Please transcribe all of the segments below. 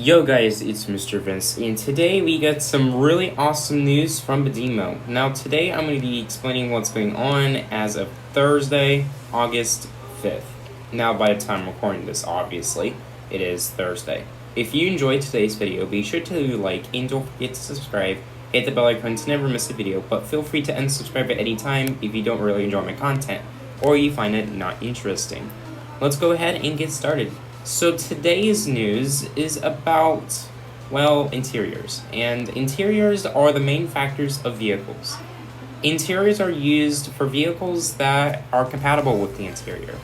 Yo guys, it's Mr. Vince, and today we got some really awesome news from Badimo. Now today I'm going to be explaining what's going on as of Thursday, August 5th. Now by the time I'm recording this, obviously, it is Thursday. If you enjoyed today's video, be sure to like and don't forget to subscribe, hit the bell icon to never miss a video, but feel free to unsubscribe at any time if you don't really enjoy my content, or you find it not interesting. Let's go ahead and get started. So today's news is about, well, interiors. And interiors are the main factors of vehicles. Interiors are used for vehicles that are compatible with the interior.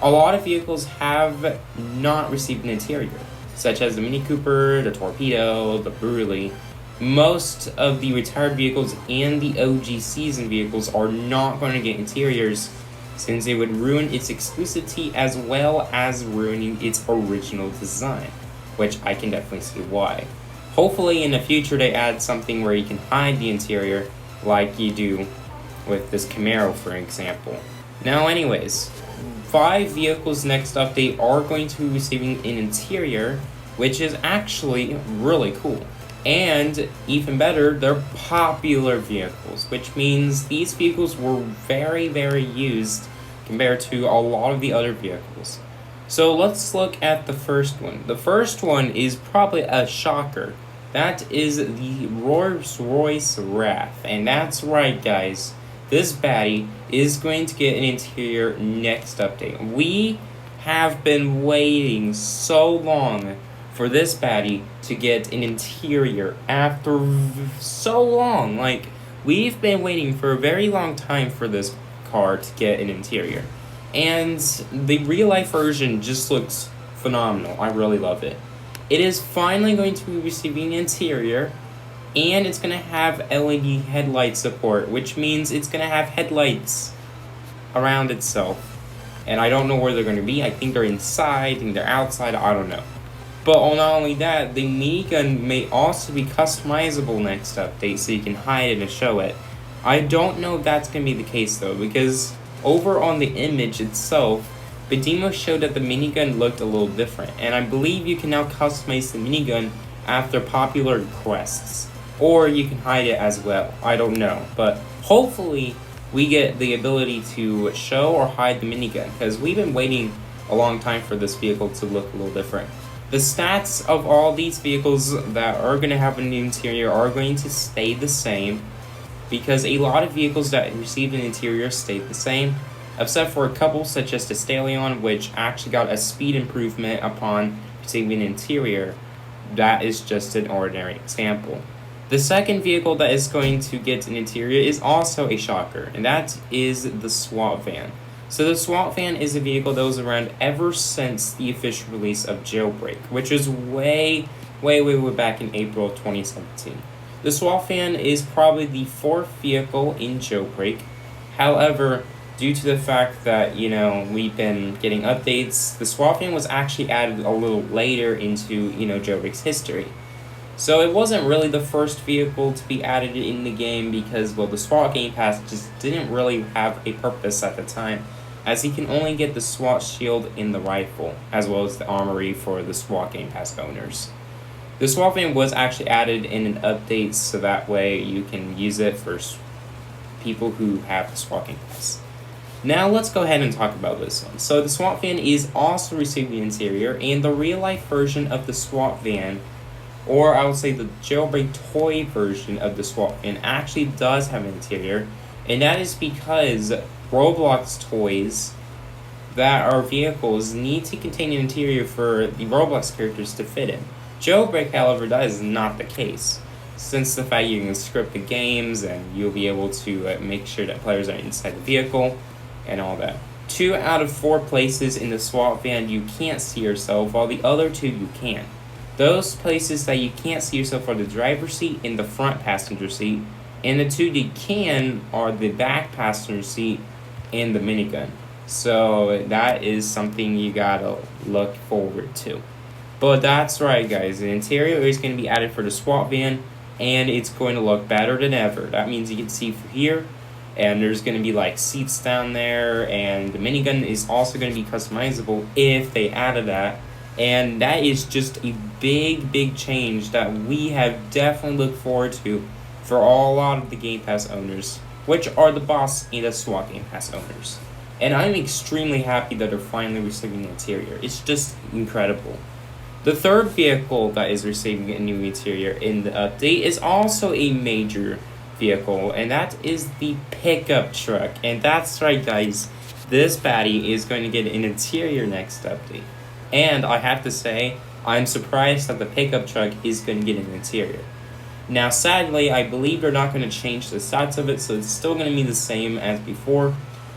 A lot of vehicles have not received an interior, such as the Mini Cooper, the Torpedo, the Burley. Most of the retired vehicles and the OG season vehicles are not going to get interiors, since it would ruin its exclusivity as well as ruining its original design, which I can definitely see why. Hopefully in the future they add something where you can hide the interior like you do with this Camaro, for example. Now anyways, 5 vehicles next update are going to be receiving an interior, which is actually really cool. And even better, they're popular vehicles, which means these vehicles were very used compared to a lot of the other vehicles. So let's look at the first one. The first one is probably a shocker. That is the Rolls-Royce Wrath. And that's right, guys. This baddie is going to get an interior next update. We have been waiting so long for this baddie to get an interior after so long. Like, we've been waiting for a very long time for this car to get an interior. And the real life version just looks phenomenal. I really love it. It is finally going to be receiving an interior, and it's going to have LED headlight support, which means it's going to have headlights around itself. And I don't know where they're going to be. I think they're inside, I think they're outside, I don't know. But not only that, the minigun may also be customizable next update, so you can hide it and show it. I don't know if that's going to be the case though, because over on the image itself, Badimo showed that the minigun looked a little different, and I believe you can now customize the minigun after popular requests, or you can hide it as well. I don't know, but hopefully we get the ability to show or hide the minigun, because we've been waiting a long time for this vehicle to look a little different. The stats of all these vehicles that are going to have an interior are going to stay the same, because a lot of vehicles that received an interior stayed the same, except for a couple such as the Stallion, which actually got a speed improvement upon receiving an interior. That is just an ordinary example. The second vehicle that is going to get an interior is also a shocker, and that is the Swab van. So the Swab van is a vehicle that was around ever since the official release of Jailbreak, which is way back in April of 2017. The Swab van is probably the 4th vehicle in Jailbreak. However, due to the fact that, we've been getting updates, the Swab van was actually added a little later into, Jailbreak's history. So it wasn't really the first vehicle to be added in the game because, well, the SWAT Game Pass just didn't really have a purpose at the time, as you can only get the SWAT shield in the rifle, as well as the armory for the SWAT Game Pass owners. The Swab van was actually added in an update, so that way you can use it for people who have the SWAT Game Pass. Now let's go ahead and talk about this one. So the SWAT van is also receiving the interior, and the real life version of the SWAT van, or I would say the Jailbreak toy version of the SWAT van, actually does have an interior, and that is because Roblox toys that are vehicles need to contain an interior for the Roblox characters to fit in. Jailbreak, however, that is not the case, since the fact you can script the games and you'll be able to make sure that players are inside the vehicle and all that. 2 out of 4 places in the SWAT van you can't see yourself, while the other 2 you can. Those places that you can't see yourself are the driver's seat and the front passenger seat, and the 2 you can are the back passenger seat and the minigun. So that is something you gotta look forward to. But that's right, guys, the interior is going to be added for the SWAT van, and it's going to look better than ever. That means you can see from here, and there's going to be like seats down there, and the minigun is also going to be customizable if they added that. And that is just a big change that we have definitely looked forward to for a lot of the Game Pass owners, which are the boss and the Swab Game Pass owners. And I'm extremely happy that they're finally receiving the interior. It's just incredible. The third vehicle that is receiving a new interior in the update is also a major vehicle, and that is the pickup truck. And that's right, guys, this baddie is going to get an interior next update. And I have to say, I'm surprised that the pickup truck is going to get an interior. Now, sadly, I believe they're not going to change the stats of it, so it's still going to be the same as before.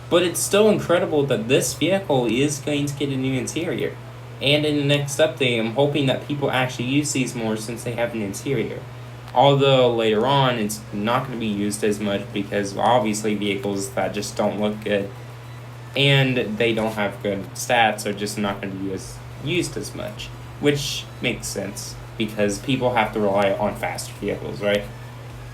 But it's still incredible that this vehicle is going to get a new interior. And in the next update, I'm hoping that people actually use these more since they have an interior. Although later on, it's not going to be used as much because obviously vehicles that just don't look good and they don't have good stats are just not going to be used as much. Which makes sense because people have to rely on faster vehicles, right?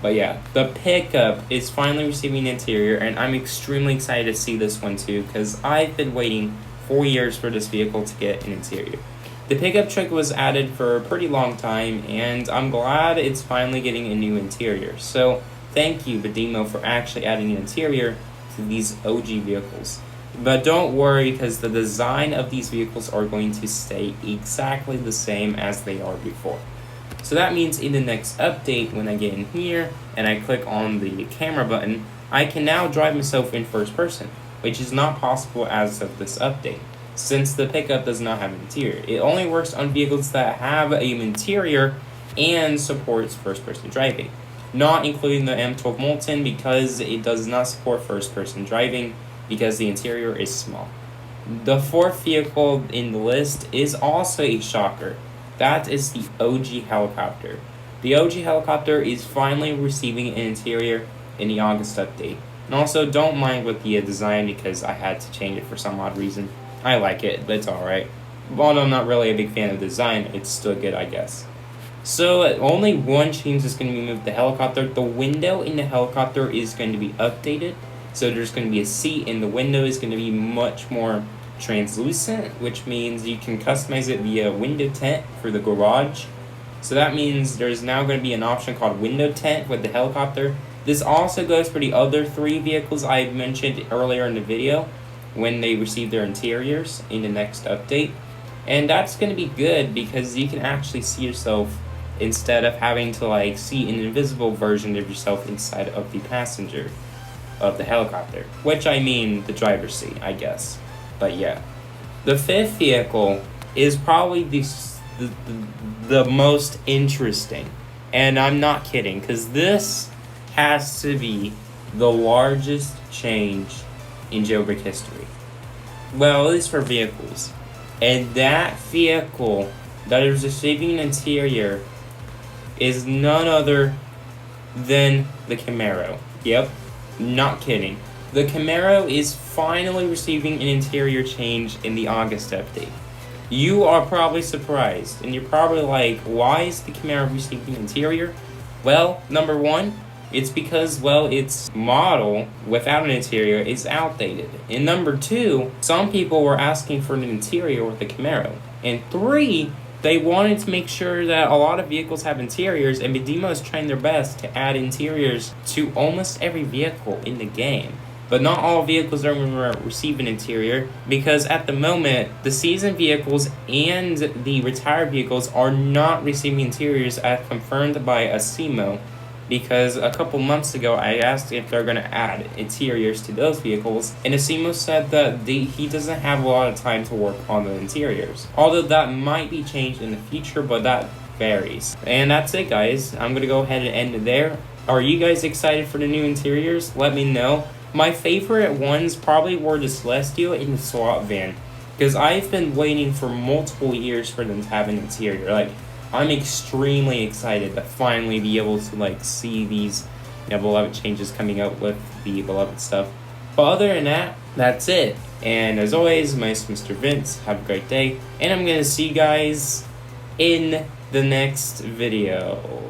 But yeah, the pickup is finally receiving an interior, and I'm extremely excited to see this one too because I've been waiting 4 years for this vehicle to get an interior. The pickup truck was added for a pretty long time, and I'm glad it's finally getting a new interior. So thank you, Badimo, for actually adding an interior to these OG vehicles. But don't worry, because the design of these vehicles are going to stay exactly the same as they are before. So that means in the next update, when I get in here and I click on the camera button, I can now drive myself in first person, which is not possible as of this update, since the pickup does not have an interior. It only works on vehicles that have an interior and supports first person driving, not including the M12 Molten because it does not support first person driving because the interior is small. The fourth vehicle in the list is also a shocker. That is the OG helicopter. The OG helicopter is finally receiving an interior in the August update. And also, don't mind with the design because I had to change it for some odd reason. I like it, but it's alright. Although I'm not really a big fan of the design, it's still good, I guess. So, only one change is going to be moved the helicopter. The window in the helicopter is going to be updated. So there's going to be a seat, and the window is going to be much more translucent, which means you can customize it via window tint for the garage. So that means there's now going to be an option called window tint with the helicopter. This also goes for the other 3 vehicles I mentioned earlier in the video when they receive their interiors in the next update. And that's going to be good because you can actually see yourself instead of having to see an invisible version of yourself inside of the passenger of the helicopter, which I mean the driver's seat, I guess. But yeah, the 5th vehicle is probably the most interesting, and I'm not kidding, because this has to be the largest change in Jailbreak history. Well, at least for vehicles. And that vehicle that is receiving an interior is none other than the Camaro. Yep, not kidding. The Camaro is finally receiving an interior change in the August update. You are probably surprised, and you're probably like, why is the Camaro receiving an interior? Well, number one, it's because, its model without an interior is outdated. And number two, some people were asking for an interior with the Camaro. And 3, they wanted to make sure that a lot of vehicles have interiors, and Bedimo is trying their best to add interiors to almost every vehicle in the game. But not all vehicles are going to receive an interior, because at the moment, the season vehicles and the retired vehicles are not receiving interiors as confirmed by Asimo. Because a couple months ago, I asked if they're going to add interiors to those vehicles, and Asimo said that he doesn't have a lot of time to work on the interiors. Although that might be changed in the future, but that varies. And that's it, guys. I'm going to go ahead and end it there. Are you guys excited for the new interiors? Let me know. My favorite ones probably were the Celestial and the Swab van, because I've been waiting for multiple years for them to have an interior. I'm extremely excited to finally be able to see these beloved changes coming out with the beloved stuff. But other than that, that's it. And as always, my name is Mr. Vince. Have a great day, and I'm gonna see you guys in the next video.